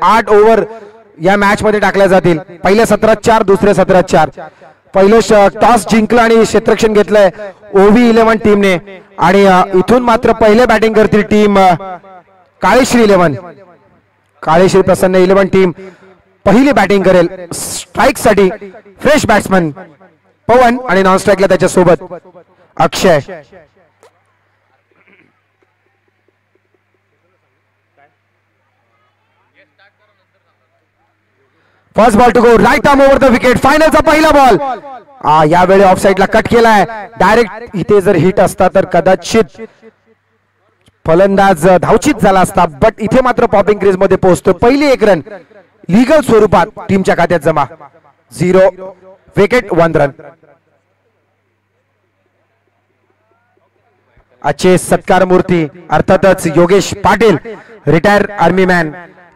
8 over या match मध्ये टाकल्या जातील. पहिल्या सत्रात 4, दुसऱ्या सत्रात 4. पहिलं टॉस जिंकलं आणि क्षेत्ररक्षण घेतलंय OV11 टीमने आणि इथून मात्र पहिले बॅटिंग करतील टीम काळेश्री 11. काळेश्री प्रसन्न 11 टीम पहिली बॅटिंग करेल. स्ट्राइक साठी फ्रेश बॅट्समन पवन आणि नॉन स्ट्राइकला त्याच्या सोबत Akshay. First ball to go right arm over the wicket. फायनलचा पहिला बॉल यावेळी ऑफ साइडला कट केलाय. डायरेक्ट इथे जर हिट असता तर कदाचित फलंदाज धावचित झाला असता, बट इथे मात्र पॉपिंग क्रीज मध्ये पोहोचतो. पहिली 1 रन लीगल स्वरूपात टीमच्या खात्यात जमा. 0 विकेट 1 रन. आजचे सत्कार मूर्ती अर्थातच Yogesh Patil retire army man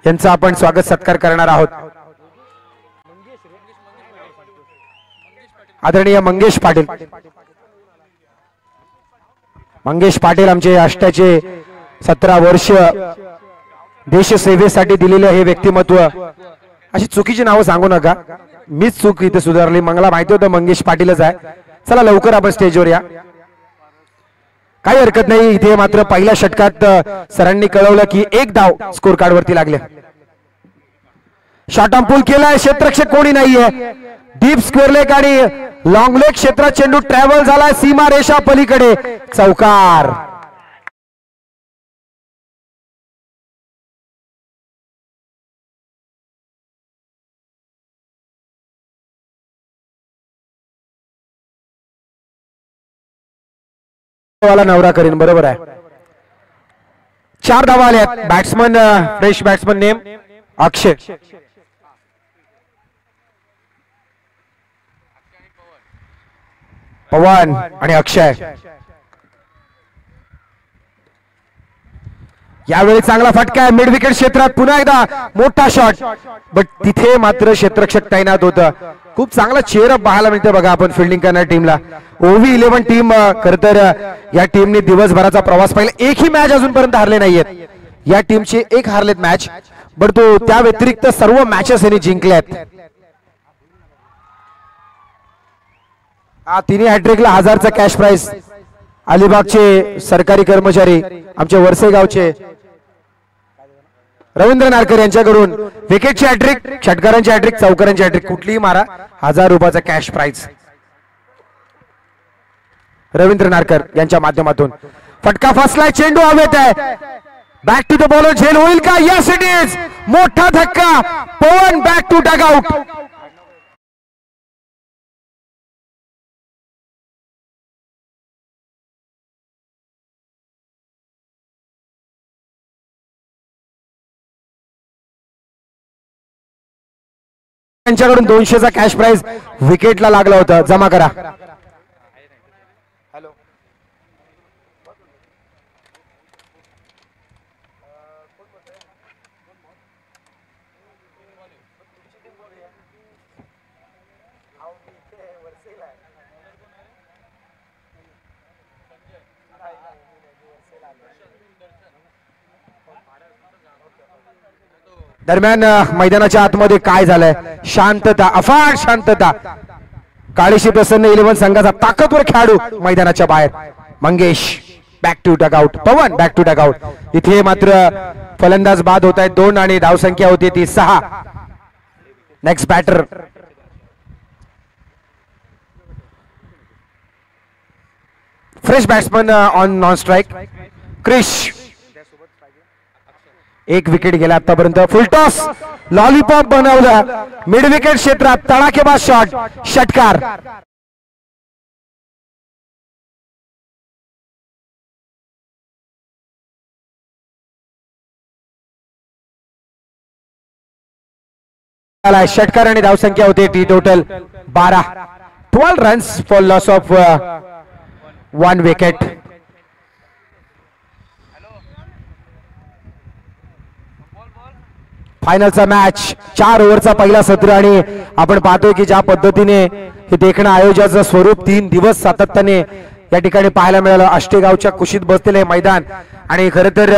यांचा आपण स्वागत सत्कार करणार आहोत. आदरणीय मंगेश पाटील. मंगेश पाटील आमचे आष्ट्याचे 17 वर्ष देशसेवेसाठी दिलेले हे व्यक्तिमत्व. अशी चुकीची नावं सांगू नका, मीच चूक इथे सुधारली. मला माहिती होतं मंगेश पाटीलच आहे. चला लवकर आपण स्टेजवर या. काही हरकत नाही. इथे मात्र पहिल्या षटकात सरांनी कळवलं की 1 धाव स्कोर कार्ड वरती लागले. शॉर्ट आर्म पुल केलाय. क्षेत्ररक्षक कोणी नाहीये. डीप स्क्वेअर लेग आणि लॉंग लेग क्षेत्रात चेंडू ट्रॅव्हल झालाय सीमा रेषा पलीकडे. चौकार. वाला नवरा करीन. बरोबर आहे. 4 धावा आल्यात. बॅट्समन फ्रेश बॅट्समन नेम अक्षय. पवन आणि अक्षय. यावेळी चांगला फटका आहे मिड विकेट क्षेत्रात. पुन्हा एकदा मोठा शॉट, बट तिथे मात्र क्षेत्ररक्षक तैनात होतं. खूप चांगला चेअरअप पाहायला मिळते बघा आपण फिल्डिंग करणाऱ्या टीमला. OV11 टीम खर तर या टीमने दिवसभराचा प्रवास पाहिला. एकही मॅच अजूनपर्यंत हारले नाहीयेत. या टीमचे 1 हारलेत मॅच, बट तो त्या व्यतिरिक्त सर्व मॅचेस यांनी जिंकल्यात. तिन्ही हॅट्रिकला 1000चा कॅश प्राइज. अलिबागचे सरकारी कर्मचारी आमचे वरसे गावचे रवींद्र नारकर यांच्याकडून विकेटची हॅट्रिक, षटकारांची हॅट्रिक, चौकारांची हॅट्रिक कुठलीही मारा 1000 रुपयाचा कॅश प्राइज. रवींद्र नारकर यांच्या माध्यमातून फटका फसलाय. चेंडू हवेत आहे. Back to the bowler. झेल होईल का? Yes it is. मोठा धक्का. Pavan back to dugout. त्यांच्याकडून 200चा कॅश प्राइज विकेटला लागला होता. जमा करा. दरम्यान मैदानाच्या आतमध्ये काय झालंय? शांतता, अफाट शांतता. काळेश्री प्रसन्न 11 संघाचा ताकदवर खेळाडू मैदानाच्या बाहेर. Mangesh back to dugout. Pavan back to dugout. इथे मात्र फलंदाज बाद होत आहेत 2 आणि धावसंख्या होती ती 6. Next batter fresh batsman on non strike Krish. 1 wicket गेला आतापर्यंत. फुलटॉस लॉलीपॉप बनवलं मिड विकेट क्षेत्रात. तडाखेबाज शॉट. षटकार. षटकार आणि धावसंख्या होते टी total 12. 12 runs for loss of 1 wicket. फायनलचा मॅच 4 ओव्हरचा पहिला सत्र आणि आपण पाहतोय की ज्या पद्धतीने हे देखणं आयोजनाचं स्वरूप 3 दिवस सातत्याने या ठिकाणी पाहायला मिळालं. आष्टेगावच्या कुशीत बसलेले मैदान आणि खरं तर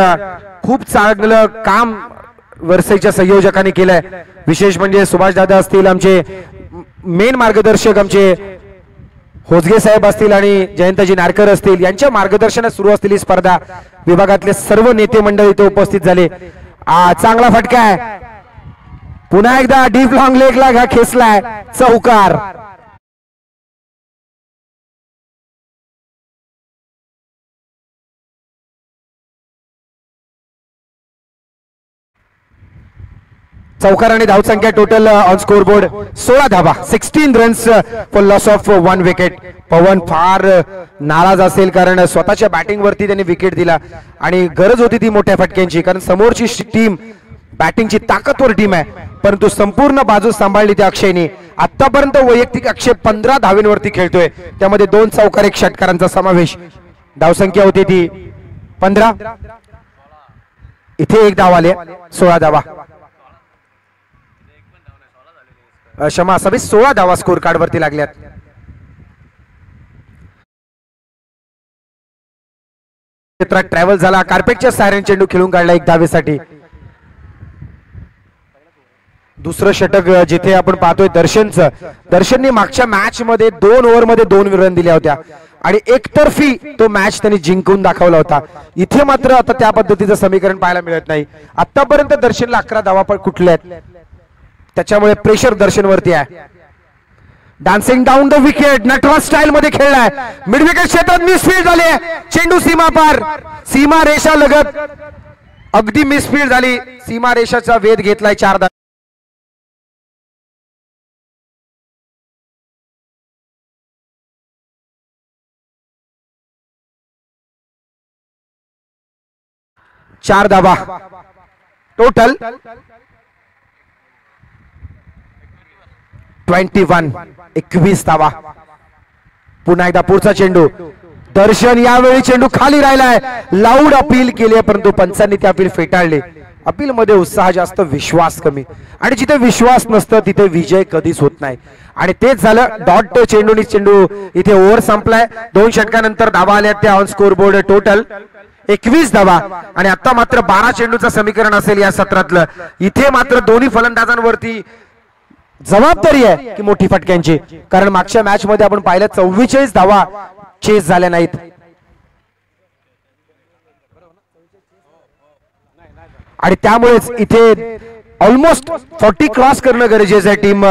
खूप चांगलं काम वरसेच्या संयोजकांनी केलंय. विशेष म्हणजे सुभाष दादा असतील, आमचे मेन मार्गदर्शक आमचे होसगे साहेब असतील आणि जयंतजी नारकर असतील, यांच्या मार्गदर्शनात सुरू असलेली स्पर्धा. विभागातले सर्व नेते मंडळ इथे उपस्थित झाले. चांगला फटका आहे, पुन्हा एकदा डीप लॉंग लेगला घा खेचलाय, चौकार. चौकार आणि धावसंख्या टोटल ऑन स्कोर बोर्ड 16 धावा, 16 runs for loss of 1 wicket. Pawan फार नाराज असेल कारण स्वतःच्या बॅटिंग वरती त्यांनी विकेट दिला आणि गरज होती ती मोठ्या फटक्यांची, कारण समोरची टीम बॅटिंगची ताकदवर टीम आहे, परंतु संपूर्ण बाजू सांभाळली त्या अक्षयने. आतापर्यंत वैयक्तिक अक्षय 15 धावेंवरती खेळतोय, त्यामध्ये 2 चौकार 1 षटकारांचा समावेश. धावसंख्या होती ती 15, इथे 1 धाव आले, 16 धावा. क्षमा असावी, 16 धावा स्कोर कार्ड वरती लागल्यात. क्षेत्रात ट्रॅव्हल झाला, कार्पेटच्या सायरन चेंडू खेळून काढला 1 धावेसाठी. दुसरं षटक जिथे आपण पाहतोय दर्शनने मागच्या मॅच मध्ये 2 ओव्हर मध्ये 2 रन दिल्या होत्या आणि एकतर्फी तो मॅच त्यांनी जिंकून दाखवला होता. इथे मात्र आता त्या पद्धतीचं समीकरण पाहायला मिळत नाही. आतापर्यंत दर्शनला 11 धावा पण कुठल्या आहेत, त्याच्यामुळे प्रेशर दर्शनवरती आहे. Dancing down the wicket, Nataraj style मध्ये खेळलाय, मिड विकेट क्षेत्रात मिसफील्ड झाले, चेंडू सीमा पार, सीमा रेषा लगत अगदी मिसफील्ड झाली, सीमा रेषाचा वेध घेतलाय 4 धावा. टोटल 21 धावा. पुन्हा एकदा पुढचा चेंडू, दर्शन यावेळी चेंडू खाली राहिलाय, लाऊड अपील केली परंतु पंचांनी ती अपील फेटाळली. अपील मध्ये उत्साह जास्त, विश्वास कमी, आणि जिथे विश्वास नसतं तिथे विजय कधीच होत नाही. आणि तेच झालं. डॉट चेंडूनी चेंडू इथे ओव्हर संपलाय. 2 षटकानंतर धावा आल्या त्या ऑन स्कोर बोर्ड टोटल 21 धावा. आणि आता मात्र 12 चेंडूचं समीकरण असेल या सत्रातलं. इथे मात्र दोन्ही फलंदाजांवरती जबाबदारी आहे की मोठी फटक्यांची, कारण मागच्या मॅच मध्ये आपण पाहिलं 44 धावा चेस झाल्या नाहीत. आणि त्यामुळेच इथे ऑलमोस्ट 40 क्रॉस करणं गरजेचं आहे टीम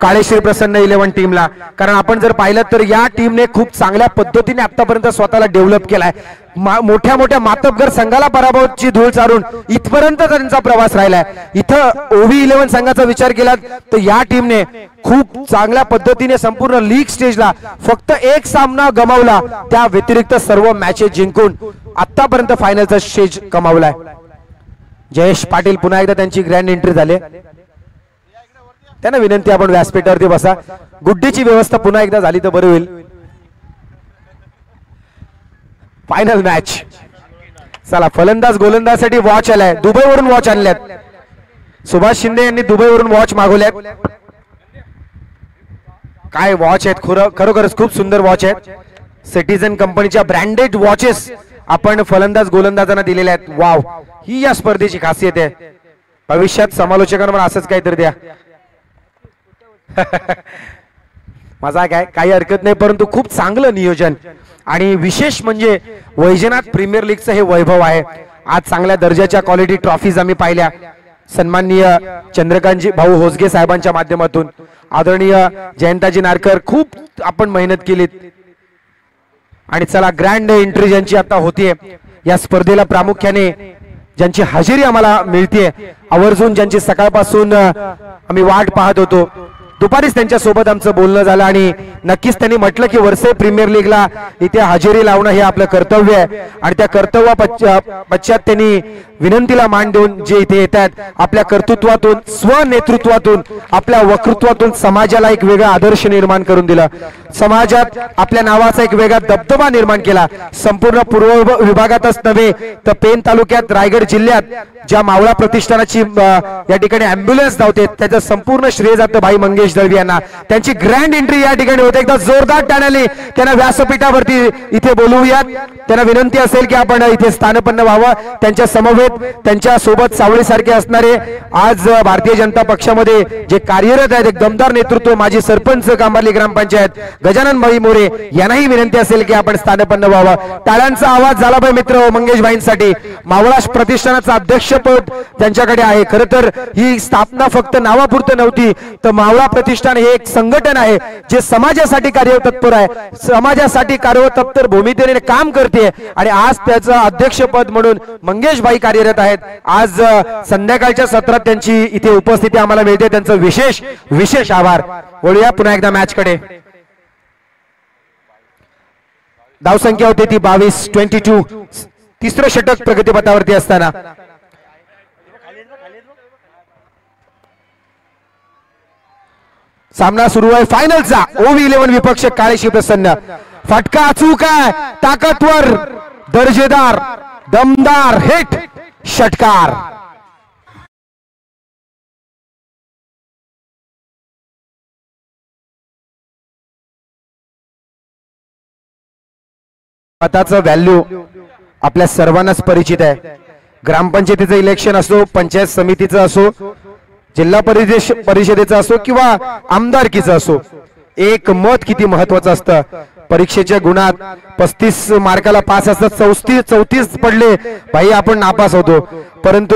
काळेश्री प्रसन्न 11 टीमला, कारण आपण जर पाहिलं तर या टीमने खूप चांगल्या पद्धतीने आतापर्यंत स्वतःला डेव्हलप केलाय. मोठ्या मोठ्या मातब्बर संघाला पराभवाची धूळ चारून इथपर्यंत त्यांचा प्रवास राहिलाय. इथं ओव्ही 11 संघाचा विचार केला तर या टीमने खूप चांगल्या पद्धतीने संपूर्ण लीग स्टेजला फक्त 1 सामना गमावला, त्या व्यतिरिक्त सर्व मॅचेस जिंकून आतापर्यंत फायनलचा स्टेज कमावलाय. जयेश पाटील पुन्हा एकदा त्यांची ग्रँड एंट्री झाली. त्यांना विनंती आपण व्यासपीठावरती बसा. गुड्डीची व्यवस्था पुन्हा एकदा झाली तर बरं होईल. Final match. चला, फलंदाज गोलंदाजसाठी वॉच आलाय, दुबईवरून वॉच आणल्यात. सुभाष शिंदे यांनी दुबईवरून वॉच मागवल्यात. काय वॉच आहेत, खरोखरच खूप सुंदर वॉच आहेत. सिटीजन कंपनीच्या ब्रँडेड वॉचेस आपण फलंदाज गोलंदाजांना दिलेल्या आहेत. वाव, ही या स्पर्धेची खासियत आहे. भविष्यात समालोचकांना पण असंच काहीतरी द्या. माझा काय काही हरकत नाही, परंतु खूप चांगलं नियोजन. आणि विशेष म्हणजे वैजनाथ प्रीमियर लीगचं हे वैभव आहे. आज चांगल्या दर्जाच्या क्वालिटी ट्रॉफीज आम्ही पाहिल्या. सन्माननीय चंद्रकांतजी भाऊ होसगे साहेबांच्या माध्यमातून, आदरणीय जयंताजी नारकर, खूप आपण मेहनत केलीत. आणि चला, ग्रँड एंट्री ज्यांची आता होतीये या स्पर्धेला, प्रामुख्याने ज्यांची हजेरी आम्हाला मिळते, आवर्जून ज्यांची सकाळपासून आम्ही वाट पाहत होतो, दुपारीच त्यांच्या सोबत आमचं बोलणं झालं आणि नक्कीच त्यांनी म्हटलं की वर्षे प्रीमियर लीगला इथे हजेरी लावणं हे आपलं कर्तव्य आहे. आणि त्या कर्तव्यापश्चात त्यांनी विनंतीला मान देऊन जे इथे येत आहेत, आपल्या कर्तृत्वातून, स्वनेतृत्वातून, आपल्या वक्तृत्वातून समाजाला एक वेगळा आदर्श निर्माण करून दिला. समाजात आपल्या नावाचा एक वेगळा दबदबा निर्माण केला. संपूर्ण पूर्व विभागातच नव्हे तर पेन तालुक्यात, रायगड जिल्ह्यात ज्या मावळा प्रतिष्ठानाची या ठिकाणी अँब्युलन्स धावते, त्याचं संपूर्ण श्रेय जातं भाई मंगेश दळवी यांना. त्यांची ग्रँड एंट्री या ठिकाणी होते. एकदा जोरदार टाळ्याने त्यांना व्यासपीठावरती इथे बोलवूयात. त्यांना विनंती असेल की आपण इथे स्थानपन्न व्हावं. त्यांच्या समवेत हवेत त्यांच्या सोबत सावळीसारखे असणारे आज भारतीय जनता पक्षामध्ये जे कार्यरत आहेत एक दमदार नेतृत्व माजी सरपंच कांबार्ली ग्रामपंचायत गजानन भाई मोरे यांनाही विनंती असेल की आपण स्थानपन्न व्हावं. टाळ्यांचा आवाज झाला पाहिजे मित्र मंगेश भाईंसाठी. मावळा प्रतिष्ठानाचं अध्यक्षपद त्यांच्याकडे आहे. खरं तर ही स्थापना फक्त नावापुरतं नव्हती तर मावळा प्रतिष्ठान हे एक संघटन आहे जे समाजासाठी कार्यतत्पर आहे, समाजासाठी कार्यतत्पर भूमिकेने काम करते आणि आज त्याचं अध्यक्षपद म्हणून मंगेश भाई कार्यरत आहेत. आज संध्याकाळच्या सत्रात त्यांची इथे उपस्थिती आम्हाला मिळते, त्यांचं विशेष विशेष आभार. वळूया पुन्हा एकदा मॅच कडे. धावसंख्या होती ती 22-22. तिसरं षटक प्रगतीपथावरती असताना सामना सुरू आहे फायनलचा. ओव्ही 11 विपक्ष काळेशी प्रसन्न. फटका अचूक आहे, ताकदवर, दर्जेदार, दमदार हिट, षटकार. मताचं व्हॅल्यू आपल्या सर्वांनाच परिचित आहे. ग्रामपंचायतीचं इलेक्शन असो, पंचायत समितीचं असो, जिल्हा परिषदेचा असो किंवा आमदारकीचा असो, एक मत किती महत्वाचं असतं. परीक्षेच्या गुणात 35 मार्काला पास असतात, 34 पडले भाई आपण नापास होतो. परंतु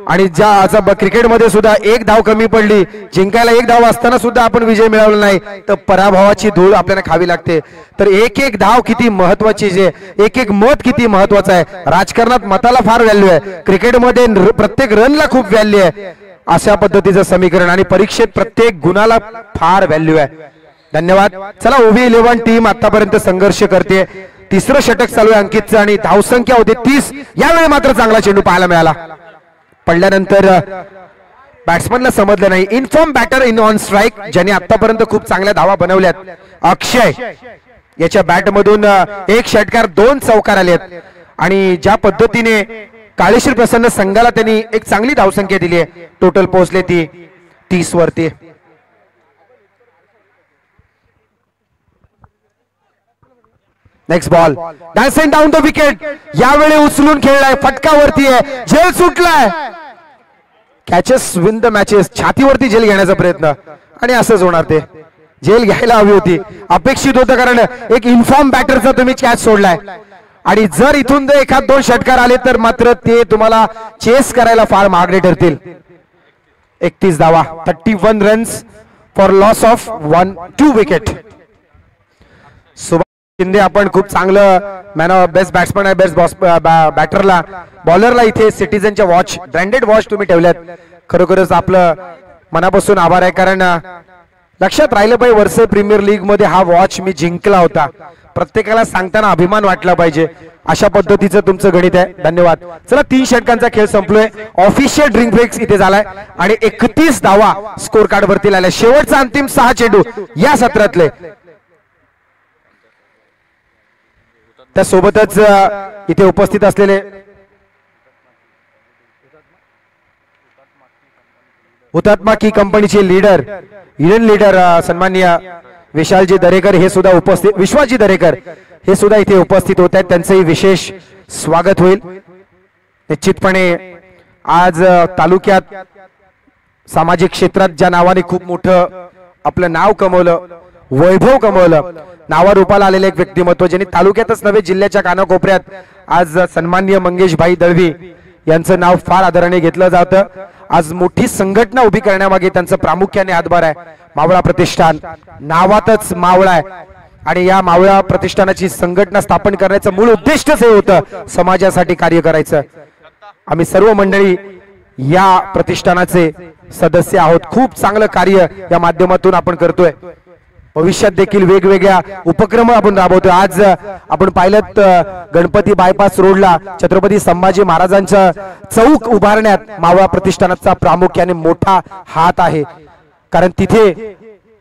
आणि ज्या क्रिकेटमध्ये सुद्धा एक धाव कमी पडली, जिंकायला एक धाव असताना सुद्धा आपण विजय मिळवला नाही तर पराभवाची धूळ आपल्याला खावी लागते. तर एक एक धाव किती महत्वाची, जे एक एक मत किती महत्वाचं आहे. राजकारणात मताला फार व्हॅल्यू आहे, क्रिकेटमध्ये प्रत्येक रनला खूप व्हॅल्यू आहे. अशा पद्धतीचं समीकरण आणि परीक्षेत प्रत्येक गुणाला फार व्हॅल्यू आहे. धन्यवाद. चला ओव्ही 11 टीम आतापर्यंत संघर्ष करते. तिसरं षटक चालू आहे अंकितचं आणि धावसंख्या होती 30. यावेळी मात्र चांगला चेंडू पाहायला मिळाला. पडल्यानंतर बॅट्समनला समजलं नाही. In form batter in on strike, ज्याने आतापर्यंत खूप चांगल्या धावा बनवल्यात. अक्षय याच्या बॅट मधून एक षटकार 2 चौकार आलेत आणि ज्या पद्धतीने काळेश्वर प्रसन्न संघाला त्यांनी एक चांगली धावसंख्या दिली आहे. टोटल पोहोचले ती 30 वरती. Next ball dancing down the wicket. यावेळी उचलून खेळलाय, फटकावरती आहे, झेल सुटलाय. Catches win the matches. छातीवरती झेल घेण्याचा प्रयत्न आणि असंच होणार. ते झेल घ्यायला हवी होती, अपेक्षित होतं, कारण एक इन्फॉर्म बॅटरचा तुम्ही कॅच सोडलाय आणि जर इथून एखाद 2 षटकार आले तर मात्र ते तुम्हाला चेस करायला फार महागडे ठरतील. 31 धावा, 31 runs for loss of 2 wicket. Shinde आपण खूप चांगलं मॅन ऑफ बेस्ट बॅट्समन आहे, बेस्ट बॅटरला बॉलरला इथे सिटीजनच्या वॉच, ब्रँडेड वॉच तुम्ही ठेवल्यात. खरोखरच आपलं मनापासून आभार आहे, कारण लक्षात राहिलं पाहिजे वर्षे प्रीमियर लीग मध्ये हा वॉच मी जिंकला होता. प्रत्येकाला सांगताना अभिमान वाटला पाहिजे. अशा पद्धतीचं तुमचं गणित आहे. धन्यवाद. चला 3 षटकांचा खेळ संपलोय. ऑफिशियल ड्रिंक ब्रेक्स इथे झालाय आणि 31 धावा स्कोर कार्ड वरती आल्या. शेवटचा अंतिम 6 चेंडू या सत्रातले. त्यासोबतच इथे उपस्थित असलेले हुतात्मा की कंपनीचे लीडर, हिडन लीडर सन्माननीय विशालजी दरेकर हे सुद्धा उपस्थित, विश्वासजी दरेकर हे सुद्धा इथे उपस्थित होत आहेत. त्यांचंही विशेष स्वागत होईल. निश्चितपणे आज तालुक्यात सामाजिक क्षेत्रात ज्या नावाने खूप मोठं आपलं नाव कमवलं, वैभव कमवलं, नावारूपाला आलेले एक व्यक्तिमत्व, ज्यांनी तालुक्यातच नव्हे जिल्ह्याच्या कानाकोपऱ्यात आज सन्माननीय मंगेश भाई दळवी यांचं नाव फार आदराने घेतलं जातं. आज मोठी संघटना उभी करण्यामागे त्यांचं प्रामुख्याने हातभार आहे. मावळा प्रतिष्ठान नावातच मावळा आहे आणि या मावळा प्रतिष्ठानाची संघटना स्थापन करण्याचं मूळ उद्दिष्टच हे होतं, समाजासाठी कार्य करायचं. आम्ही सर्व मंडळी या प्रतिष्ठानाचे सदस्य आहोत. खूप चांगलं कार्य या माध्यमातून आपण करतोय. भविष्यात देखील वेगवेगळ्या उपक्रम आपण राबवतोय. आज आपण पाहिलं गणपती बायपास रोडला छत्रपती संभाजी महाराजांचा चौक उभारण्यात मावळा प्रतिष्ठानाचा प्रामुख्याने मोठा हात आहे, कारण तिथे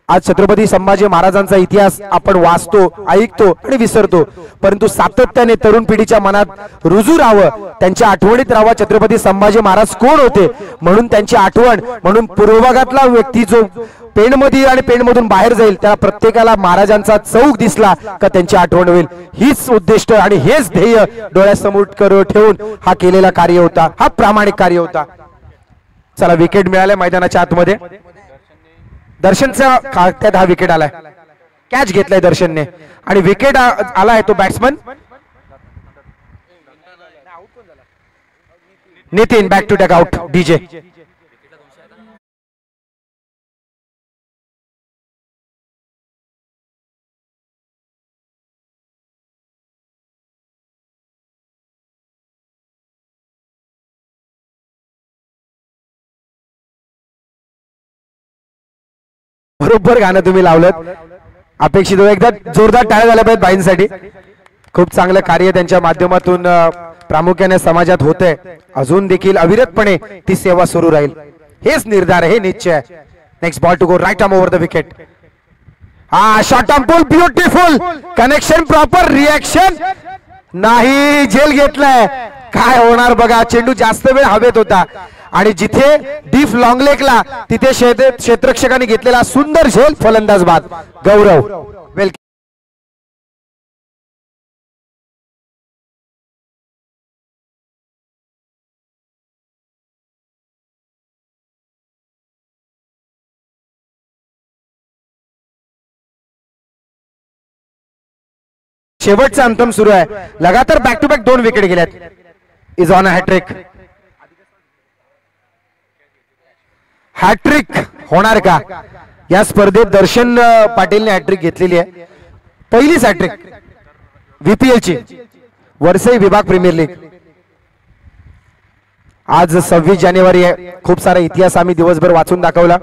आज छत्रपती संभाजी महाराजांचा इतिहास आपण वाचतो, ऐकतो आणि विसरतो, परंतु सातत्याने तरुण पिढीच्या मनात रुजू राहावं, त्यांच्या आठवणीत राहावं छत्रपती संभाजी महाराज कोण होते, म्हणून त्यांची आठवण, म्हणून पूर्वभागातला व्यक्ती जो पेणमध्ये आणि पेणमधून बाहेर जाईल त्याला प्रत्येकाला महाराजांचा चौक दिसला का त्यांची आठवण होईल. हीच उद्दिष्ट आणि हेच ध्येय डोळ्यासमोर ठेवून हा केलेला कार्य होता, हा प्रामाणिक कार्य होता. चला विकेट मिळाले मैदानाच्या आतमध्ये. दर्शनचा खात्यात हा विकेट आलाय, कॅच घेतलाय दर्शनने आणि विकेट आलाय तो batsman Nitin. Back to dugout DJ. बरोबर गाणं तुम्ही लावलं, अपेक्षित एकदा जोरदार टाळ्या झाल्या पाहिजेत बाईंसाठी. खूप चांगलं कार्य त्यांच्या माध्यमातून प्रामुख्याने समाजात होतंय. अजून देखील अविरतपणे ती सेवा सुरू राहील, हेच निर्धार आहे, हे निश्चय आहे. Next ball to go right arm over the wicket. हा short arm pull, beautiful connection, proper reaction, नाही झेल घेतलाय. काय होणार बघा, चेंडू जास्त वेळ हवेत होता आणि जिथे डीप लॉंग लेगला तिथे क्षेत्ररक्षकाने घेतलेला सुंदर झेल, फलंदाज बाद. गौरव वेल. शेवटचा अंतम सुरू आहे, लगातार बॅक टू बॅक 2 विकेट गेल्यात. Is on a hattrick. Hattrick होणार का या स्पर्धेत? दर्शन पाटीलने हॅट्रिक घेतलेली आहे, पहिलीच हॅट्रिक VPL ची, वरसई विभाग प्रीमियर लीग. आज 26 जानेवारी आहे. खूप सारा इतिहास आम्ही दिवसभर वाचून दाखवला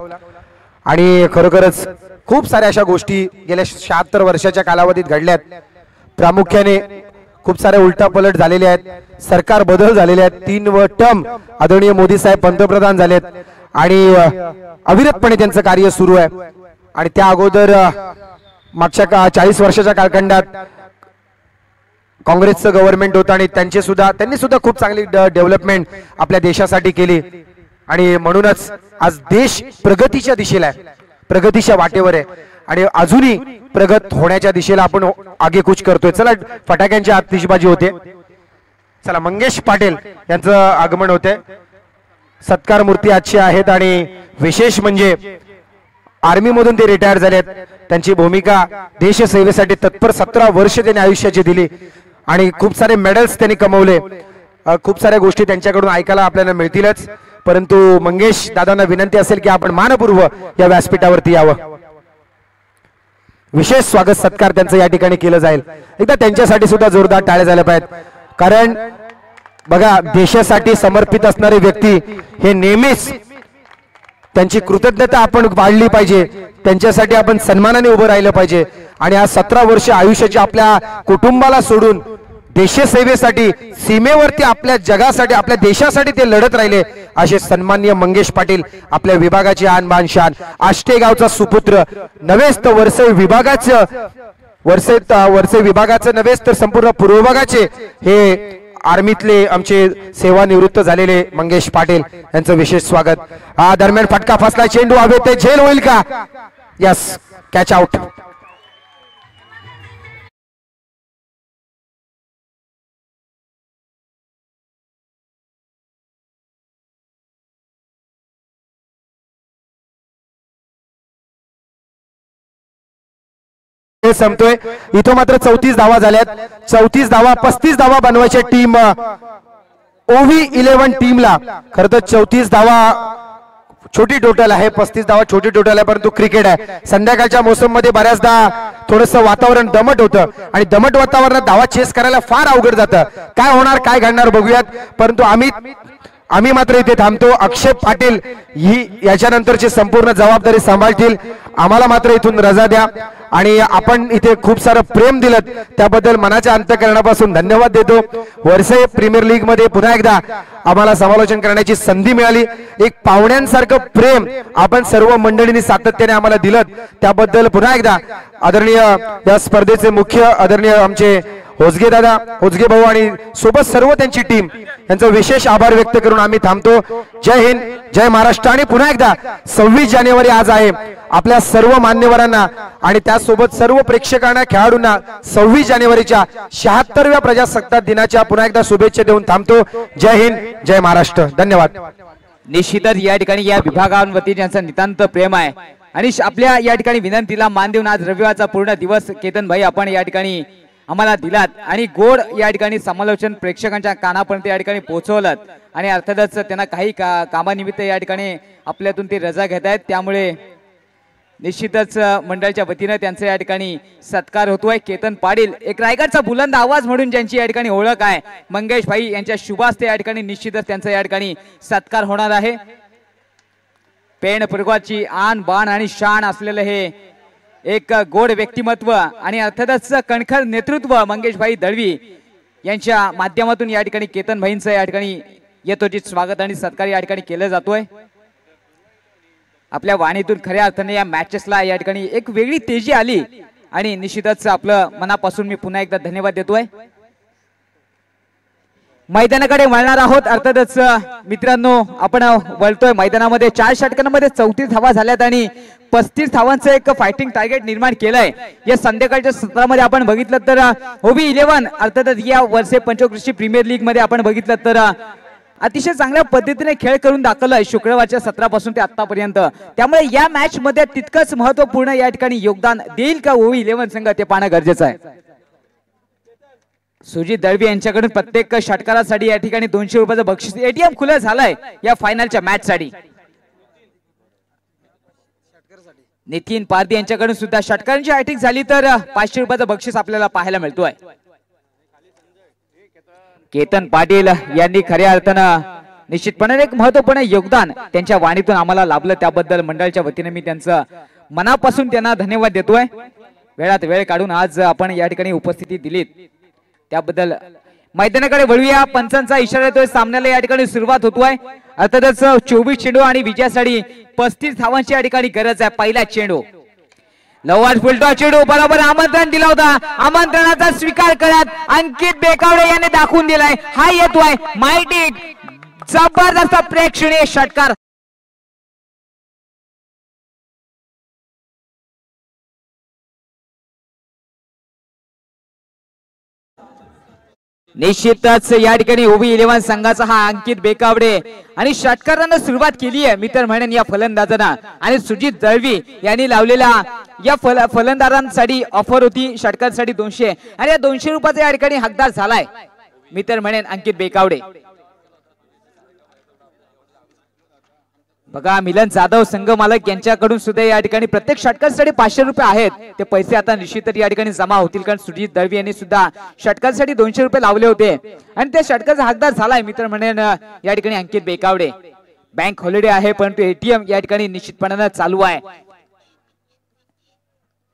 आणि खरोखरच खूप साऱ्या अशा गोष्टी गेल्या 76 वर्षाच्या कालावधीत घडल्यात. प्रामुख्याने खूप सारे उलटापलट झालेले आहेत, सरकार बदल झालेले आहेत, 3 टर्म आदरणीय मोदी साहेब पंतप्रधान झालेत आणि अविरतपणे त्यांचं कार्य सुरू आहे. आणि त्या अगोदर मागच्या 40 वर्षाच्या कालखंडात काँग्रेसचं गव्हर्नमेंट होतं आणि त्यांनी सुद्धा खूप चांगली डेव्हलपमेंट आपल्या देशासाठी केली आणि म्हणूनच आज देश प्रगतीच्या दिशेला आहे, प्रगतीच्या वाटेवर आहे आणि अजूनही प्रगत होण्याच्या दिशेला आपण आगेकूच करतोय. चला फटाक्यांची आतिषबाजी होते. चला मंगेश पाटील यांचं आगमन होते. सत्कार मूर्ती आजची आहेत आणि विशेष म्हणजे आर्मी मधून ते रिटायर झालेत. त्यांची भूमिका देशसेवेसाठी तत्पर 17 वर्ष त्यांनी आयुष्याची दिली आणि खूप सारे मेडल्स त्यांनी कमवले. खूप साऱ्या गोष्टी त्यांच्याकडून ऐकायला आपल्याला मिळतीलच, परंतु मंगेश दादांना विनंती असेल की आपण मानपूर्व या व्यासपीठावरती यावं. विशेष स्वागत सत्कार त्यांचं या ठिकाणी केलं जाईल. एकदा त्यांच्यासाठी सुद्धा जोरदार टाळ्या झाल्या पाहिजेत, कारण बघा देशासाठी समर्पित असणारे व्यक्ती हे नेहमीच त्यांची कृतज्ञता आपण वाढली पाहिजे, त्यांच्यासाठी आपण सन्मानाने उभं राहिलं पाहिजे. आणि आज 17 वर्ष आयुष्याची आपल्या कुटुंबाला सोडून देशसेवेसाठी सीमेवरती आपल्या जगासाठी आपल्या देशासाठी ते लढत राहिले. असे सन्माननीय मंगेश पाटील आपल्या विभागाची आन बान शान, आष्टे गावचा सुपुत्र, नव्हेच तर वरसई विभागाचं नव्हेच तर संपूर्ण पूर्व विभागाचे हे आर्मीतले आमचे सेवानिवृत्त झालेले मंगेश पाटील यांचं विशेष स्वागत. हा दरम्यान फटका फसला, चेंडू हवेत, ते झेल होईल का? Yes, catch out. संपतोय. इथं मात्र 34 धावा झाल्यात. 34 धावा 35 धावा बनवायच्या टीम OV11 टीमला. खरं तर 34 धावा छोटी टोटल आहे, 35 धावा छोटी टोटल आहे, परंतु क्रिकेट आहे. संध्याकाळच्या मोसम मध्ये बऱ्याचदा थोडंसं वातावरण दमट होतं आणि दमट वातावरणात धावा चेस करायला फार अवघड जातं. काय होणार काय घडणार बघूयात, परंतु आम्ही मात्र इथे थांबतो. अक्षय पाटील ही याच्यानंतरची संपूर्ण जबाबदारी सांभाळतील. आम्हाला मात्र इथून रजा द्या आणि आपण इथे खूप सारं प्रेम दिलं त्याबद्दल मनाच्या अंतःकरणापासून धन्यवाद देतो। वर्षे प्रीमियर लीग मध्ये पुन्हा एकदा आम्हाला समालोचन करण्याची संधी मिळाली। एक पाहुण्यांसारखं प्रेम आपण सर्व मंडळींनी सातत्याने आम्हाला दिलं त्याबद्दल पुन्हा एकदा आदरणीय या स्पर्धेचे मुख्य आदरणीय आमचे होसगे दादा, होसगे भाऊ आणि सोबत सर्व त्यांची टीम यांचा विशेष आभार व्यक्त करून आम्ही थांबतो। जय हिंद, जय महाराष्ट्र। आणि पुन्हा एकदा 26 जानेवारी आज आहे। आपल्या सर्व मान्यवरांना आणि त्यासोबत सर्व प्रेक्षकांना, खेळाडूंना 26 जानेवारीच्या 76व्या प्रजासत्ताक दिनाच्या पुन्हा एकदा शुभेच्छा देऊन थांबतो। जय हिंद, जय महाराष्ट्र। धन्यवाद। निश्चितच या ठिकाणी या विभागांवरती ज्यांचं नितांत प्रेम आहे आणि आपल्या या ठिकाणी विनंतीला मान देऊन आज रविवारचा पूर्ण दिवस केतन भाई आपण या ठिकाणी आम्हाला दिलात आणि गोड या ठिकाणी समालोचन प्रेक्षकांच्या कानापर्यंत या ठिकाणी पोहोचवलं आणि अर्थातच त्यांना काही कामानिमित्त या ठिकाणी आपल्यातून ते रजा घेत आहेत, त्यामुळे निश्चितच मंडळाच्या वतीने त्यांचा या ठिकाणी सत्कार होतोय। केतन पाटील एक रायगडचा बुलंद आवाज म्हणून ज्यांची या ठिकाणी ओळख आहे, मंगेश भाई यांच्या शुभास्ते या ठिकाणी निश्चितच त्यांचा या ठिकाणी सत्कार होणार आहे। पेण पुरगावची आन बाण आणि शान असलेलं हे एक गोड व्यक्तिमत्व आणि अर्थातच कणखर नेतृत्व मंगेश भाई दळवी यांच्या माध्यमातून या ठिकाणी केतन भाईंचं या ठिकाणी यथोचित स्वागत आणि सत्कार या ठिकाणी केलं जातोय। आपल्या वाणीतून खऱ्या अर्थाने या मॅचेसला या ठिकाणी एक वेगळी तेजी आली आणि निश्चितच आपलं मनापासून मी पुन्हा एकदा धन्यवाद देतोय। मैदानाकडे वळणार आहोत। अर्थातच मित्रांनो आपण वळतोय मैदानामध्ये 4 षटकांमध्ये 34 धावा झाल्यात आणि 35 धावांचं एक फायटिंग टार्गेट निर्माण केलंय। या संध्याकाळच्या सत्रामध्ये आपण बघितलं तर ओबी 11 अर्थातच या वर्षे पंचक्रोशी प्रीमियर लीग मध्ये आपण बघितलं तर अतिशय चांगल्या पद्धतीने खेळ करून दाखवलाय शुक्रवारच्या सत्रापासून ते आतापर्यंत, त्यामुळे या मॅच मध्ये तितकंच महत्त्वपूर्ण या ठिकाणी योगदान देईल का ओबी 11 संघ ते पाहणं गरजेचं आहे। सुजित दळवी यांच्याकडून प्रत्येक षटकारासाठी या ठिकाणी 200 रुपयाचं बक्षीस एटीएम खुलं झालंय या फायनलच्या मॅच साठी। नितीन पारदी यांच्याकडून सुद्धा षटकारांची हॅट्रिक झाली तर 500 रुपयाचं बक्षीस आपल्याला पाहायला मिळतोय। केतन पाटील यांनी खऱ्या अर्थानं निश्चितपणे एक महत्त्वपूर्ण योगदान त्यांच्या वाणीतून आम्हाला लाभलं, त्याबद्दल मंडळाच्या वतीने मी त्यांचं मनापासून त्यांना धन्यवाद देतोय। वेळात वेळ काढून आज आपण या ठिकाणी उपस्थिती दिलीत त्याबद्दल। मैदानाकडे वळूया, पंचांचा इशारा येतोय, सामन्याला या ठिकाणी सुरुवात होतोय। अर्थातच 24 चेंडू आणि विजयासाठी 35 धावांची या ठिकाणी गरज आहे। पहिला चेंडू लवाज फुलटो चेंडू बरोबर आमंत्रण दिला होता, आमंत्रणाचा स्वीकार करत अंकित बेकावडे यांनी दाखवून दिलाय। हा येतोय माहिती जबरदस्त प्रेक्षणीय षटकार। निश्चितच या ठिकाणी ओबी 11 संघाचा हा अंकित बेकावडे आणि षटकारांना सुरुवात केली आहे मी तर म्हणेन या फलंदाजांना, आणि सुजित दळवी यांनी लावलेल्या या फलंदाजांसाठी ऑफर होती षटकारासाठी 200 आणि या 200 रुपयाचा या ठिकाणी हकदार झालाय मी तर म्हणेन अंकित बेकावडे। बघा मिलन जाधव संघ मालक यांच्याकडून सुद्धा या ठिकाणी प्रत्येक षटकासाठी 500 रुपये आहेत, ते पैसे आता निश्चितच या ठिकाणी जमा होतील, कारण सुजित दळवी यांनी सुद्धा षटकासाठी 200 रुपये लावले होते आणि त्या षटकाचा हकदार झालाय मी तर म्हणेन या ठिकाणी अंकित बेकावडे। बँक हॉलिडे आहे परंतु एटीएम या ठिकाणी निश्चितपणाने चालू आहे।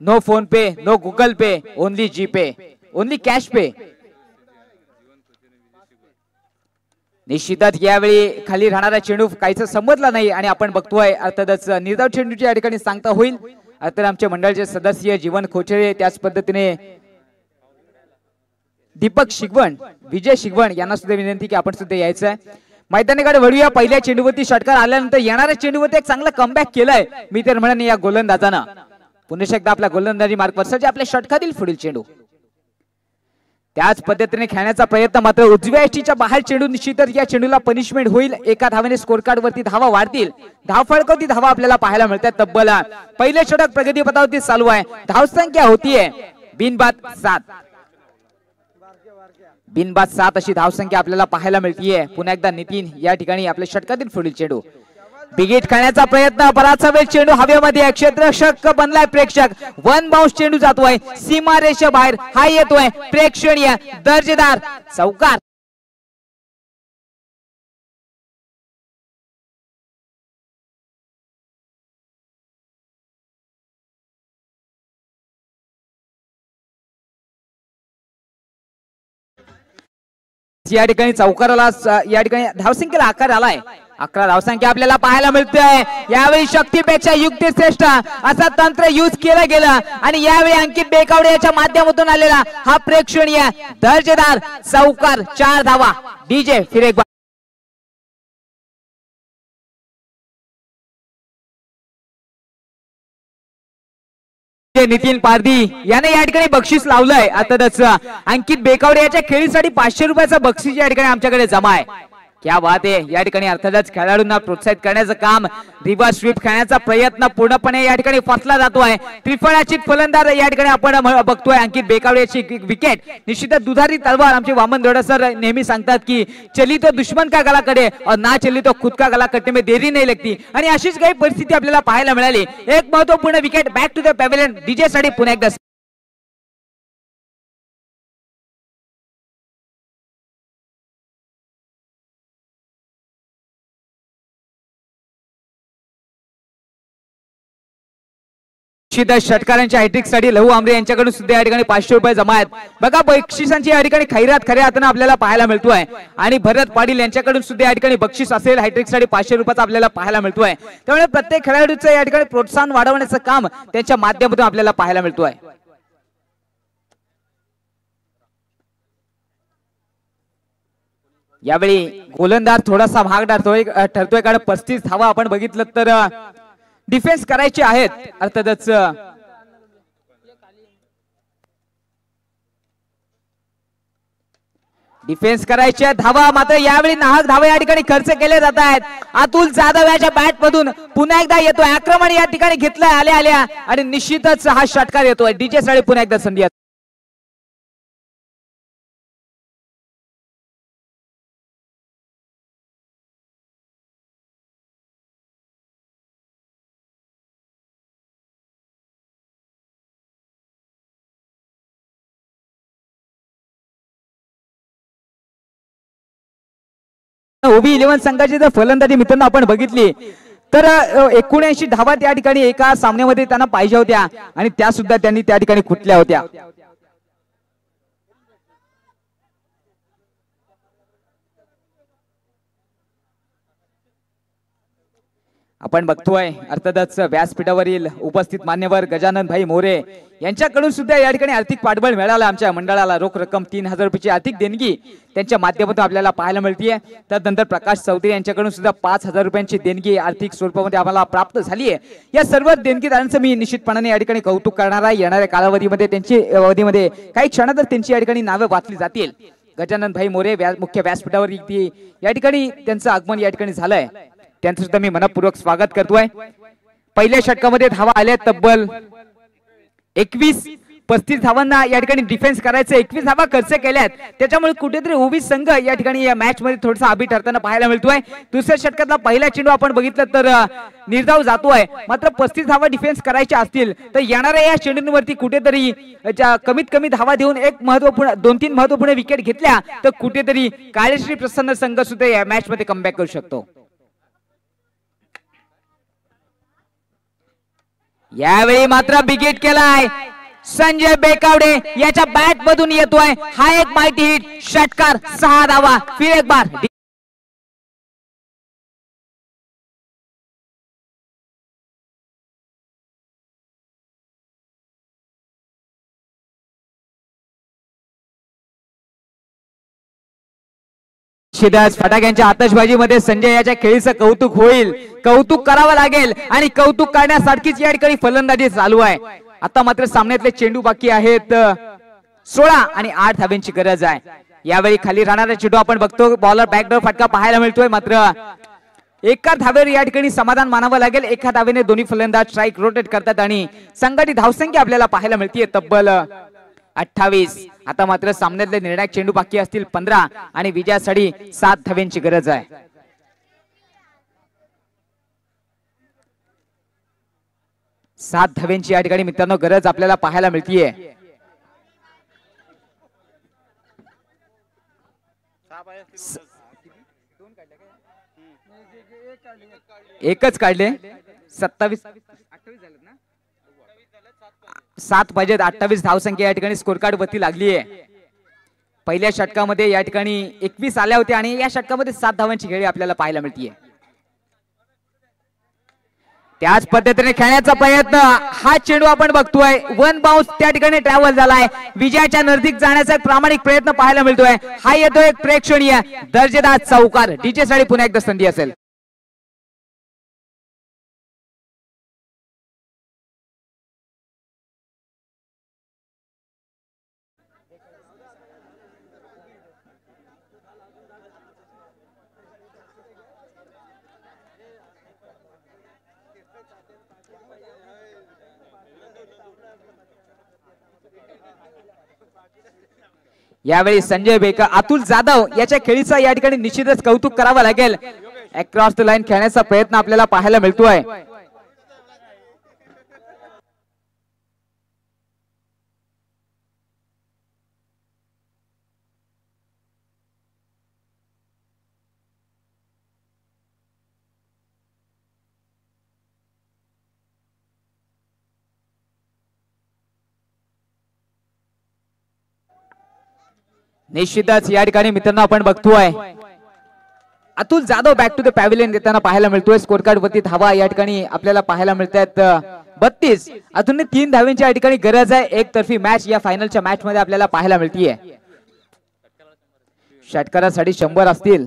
नो फोन पे, नो गुगल पे, ओनली जी पे, ओनली कॅश पे। निश्चितच यावेळी खाली राहणारा चेंडू काहीच समजला नाही आणि आपण बघतोय अर्थातच निर्धाव चेंडूची या ठिकाणी सांगता होईल। आता आमचे मंडळाचे सदस्य जीवन खोचरे, त्याच पद्धतीने दीपक शिगवण, विजय शिगवण यांना सुद्धा विनंती की आपण सुद्धा यायचं आहे। मैदानाकडे वळूया, पहिल्या चेंडूवरती षटकार आल्यानंतर येणाऱ्या चेंडूवरती एक चांगला कमबॅक केलाय मी तर म्हणेन या गोलंदाजानं। पुन्हा एकदा आपल्या गोलंदाजी मार्कवर सज्ज आपल्या षटकातील पुढील चेंडू त्याच पद्धतीने खेळण्याचा प्रयत्न, मात्र उजव्या यष्टीच्या बाहेर चेंडू। निश्चितच या चेंडूला पनिशमेंट होईल, एका धावेने स्कोर कार्ड वरती धावा वाढतील, धाव फळकवती धावा आपल्याला पाहायला मिळतात। तब्बल पहिले षटक प्रगती पथावरती चालू आहे, धावसंख्या होतीये बिनबाद 7 बिनबाद 7 अशी धावसंख्या आपल्याला पाहायला मिळतीये। पुन्हा एकदा नितीन या ठिकाणी आपल्या षटकातील पुढील चेंडू बिगेट खेळण्याचा प्रयत्न, बराचसा वेळ चेंडू हवेमध्ये, क्षेत्ररक्षक बनलाय प्रेक्षक, वन बाउंस चेंडू जातोय सीमारेषे बाहेर, हा येतोय प्रेक्षणीय दर्जेदार चौकार। या ठिकाणी चौकाराला या ठिकाणी धावसंख्येला आकार आलाय. 11 धावसंख्या आपल्याला पाहायला मिळतोय. यावेळी शक्तीपेक्षा युक्ती श्रेष्ठ असा तंत्र यूज केलं गेलं आणि यावेळी अंकित बेकावडे याच्या माध्यमातून आलेला हा प्रेक्षणीय दर्जेदार चौकार. 4 धावा. डीजे फिर एक बार. नितीन पारधी याने या ठिकाणी बक्षीस लावलंय. अर्थातच अंकित बेकावडे याच्या खेळीसाठी 500 रुपयाचं बक्षीस या ठिकाणी आमच्याकडे जमा आहे. क्या बात आहे. या ठिकाणी अर्थातच खेळाडूंना प्रोत्साहित करण्याचं काम, रिव्हर्स स्वीप खेळण्याचा प्रयत्न पूर्णपणे या ठिकाणी फसला जातोय. त्रिफळाचीत फलंदाज या ठिकाणी आपण बघतोय. अंकित बेकावडे याची विकेट. निश्चितच दुधारी तलवार. आमचे वामन दोडा सर नेहमी सांगतात की चली तो दुश्मन का गला कटे और ना चली तो खुद का गला कटने में देरी नहीं लगती. आणि अशीच काही परिस्थिती आपल्याला पाहायला मिळाली. एक महत्वपूर्ण wicket. Back to the pavilion. DJ साठी पुन्हा एकदा षटकारांच्या हॅट्रिक साठी लहू आमरे यांच्याकडून सुद्धा या ठिकाणी 500 रुपये जमा आहेत. बघा बक्षिसांची या ठिकाणी खैरात खऱ्या हाताने आपल्याला पाहायला मिळतोय. आणि भरत पाटील यांच्याकडून सुद्धा या ठिकाणी बक्षीस असेल हॅट्रिक साठी 500 रुपयाचा आपल्याला पाहायला मिळतोय. त्यामुळे प्रत्येक खेळाडूचं या ठिकाणी प्रोत्साहन वाढवण्याचं काम त्यांच्या माध्यमातून आपल्याला पाहायला मिळतोय. यावेळी गोलंदाज थोडासा भाग ठरतोय कारण 35 धावा आपण बघितलं तर डिफेन्स करायचे आहेत. अर्थातच डिफेन्स करायचे धावा मात्र यावेळी नाहक धावा या ठिकाणी खर्च केले जात आहेत. अतुल जाधव याच्या बॅट मधून पुन्हा एकदा येतोय. आक्रमण या ठिकाणी घेतलंय आल्या आल्या आणि निश्चितच हा षटकार येतोय. डीजे साठी पुन्हा एकदा संधी. ओबी 11 संघाची जर फलंदाजी मित्रांनो आपण बघितली तर 79 धावा त्या ठिकाणी एका सामन्यामध्ये त्यांना पाहिजे होत्या आणि त्या सुद्धा त्यांनी त्या ठिकाणी खुटल्या होत्या. आपण बघतोय अर्थातच व्यासपीठावरील उपस्थित मान्यवर गजानन भाई मोरे यांच्याकडून सुद्धा या ठिकाणी आर्थिक पाठबळ मिळालं. आमच्या मंडळाला रोख रक्कम 3000 रुपयाची आर्थिक देणगी त्यांच्या माध्यमातून आपल्याला पाहायला मिळतीये. त्यानंतर प्रकाश चौधरी यांच्याकडून सुद्धा 5000 रुपयांची देणगी आर्थिक स्वरूपामध्ये आम्हाला प्राप्त झाली आहे. या सर्व देणगीदारांचं मी निश्चितपणे या ठिकाणी कौतुक करणार आहे. येणाऱ्या कालावधीमध्ये त्यांची अवधीमध्ये काही क्षणातच त्यांची या ठिकाणी नावे वाचली जातील. गजानन भाई मोरे मुख्य व्यासपीठावर या ठिकाणी त्यांचं आगमन या ठिकाणी झालंय. त्यांचं सुद्धा मी मनपूर्वक स्वागत करतोय. पहिल्या षटकामध्ये धावा आल्या तब्बल 35 धावांना या ठिकाणी डिफेन्स करायचं. 21 धावा खर्च केल्यात. त्याच्यामुळे कुठेतरी ओबी संघ या ठिकाणी या मॅच मध्ये थोडासा आभी ठरताना पाहायला मिळतोय. दुसऱ्या षटकातला पहिला चेंडू आपण बघितलं तर निर्धाव जातोय. मात्र 35 धावा डिफेन्स करायच्या असतील तर येणाऱ्या या चेंडूंवरती कुठेतरी कमीत कमी धावा देऊन एक महत्वपूर्ण 2-3 महत्वपूर्ण विकेट घेतल्या तर कुठेतरी काळेश्री प्रसन्न संघ सुद्धा या मॅच मध्ये कमबॅक करू शकतो. यावेळी मात्र बिगिट केलाय संजय बेकावडे याच्या बॅट मधून येतोय. हा एक माहिती हिट. षटकार 6 धावा. फिर एक बार फटाक्यांच्या आतषबाजीमध्ये संजय याच्या खेळीचं कौतुक होईल. कौतुक करावं लागेल आणि कौतुक करण्यासारखीच या ठिकाणी फलंदाजी चालू आहे. आता मात्र सामन्यातले चेंडू बाकी आहेत 16 आणि 8 धाब्यांची गरज आहे. यावेळी खाली राहणारा चेंडू आपण बघतो. बॉलर बॅकडोर फटका पाहायला मिळतोय. मात्र एका धावेवर या ठिकाणी समाधान मानावं लागेल. एका धावेने दोन्ही फलंदाज स्ट्राईक रोटेट करतात आणि संघटित धावसंख्या आपल्याला पाहायला मिळते तब्बल 28. आता मात्र सामन्यातले निर्णायक चेंडू बाकी असतील 15 आणि विजयासाठी 7 धाव्यांची गरज आहे. 7 धाव्यांची या ठिकाणी मित्रांनो गरज आपल्याला पाहायला मिळतीये. एकच काढले 27 7 पाहिजेत. 28 धावसंख्या या ठिकाणी स्कोर कार्ड वरती लागली आहे. पहिल्या षटकामध्ये या ठिकाणी 21 आल्या होत्या आणि या षटकामध्ये 7 धावांची खेळी आपल्याला पाहायला मिळतीये. त्याच पद्धतीने खेळण्याचा प्रयत्न, हा चेंडू आपण बघतोय 1 बाउन्स त्या ठिकाणी ट्रॅव्हल झालाय. विजयाच्या नजदीक जाण्याचा एक प्रामाणिक प्रयत्न पाहायला मिळतोय. हा येतोय एक प्रेक्षणीय दर्जेदार चौकार. डीजे साठी पुन्हा एकदा संधी असेल. यावेळी संजय बेकर, अतुल जाधव याच्या खेळीचा या ठिकाणी निश्चितच कौतुक करावं लागेल. अक्रॉस द लाईन खेळण्याचा प्रयत्न आपल्याला पाहायला मिळतोय. निश्चितच या ठिकाणी मित्रांनो आपण बघतोय Atul Jadhav back to the pavilion देताना पाहायला मिळतोय. स्कोर कार्ड वरती धावा या ठिकाणी आपल्याला पाहायला मिळतात 32. अजून 3 धावांची या ठिकाणी गरज आहे. एकतर्फी मॅच या फायनलच्या मॅच मध्ये आपल्याला पाहायला मिळतीये. षटकारासाठी 100 असतील,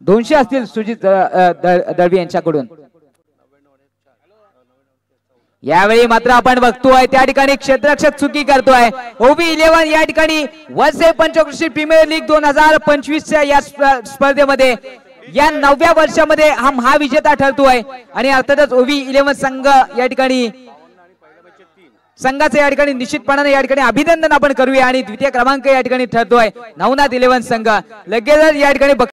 200 असतील सुजित दळवी यांच्याकडून. यावेळी मात्र आपण बघतोय त्या ठिकाणी क्षेत्ररक्षक चुकी करतोय. ओबी 11 या ठिकाणी वर्षे पंचक्रोशी प्रीमियर लीग 2025च्या या स्पर्धेमध्ये या 9व्या वर्षामध्ये हा महाविजेता ठरतोय. आणि अर्थातच ओबी 11 संघ या ठिकाणी संघाचे या ठिकाणी निश्चितपणाने या ठिकाणी अभिनंदन आपण करूया. आणि द्वितीय क्रमांक या ठिकाणी ठरतोय नवनाथ 11 संघ. लगेच या ठिकाणी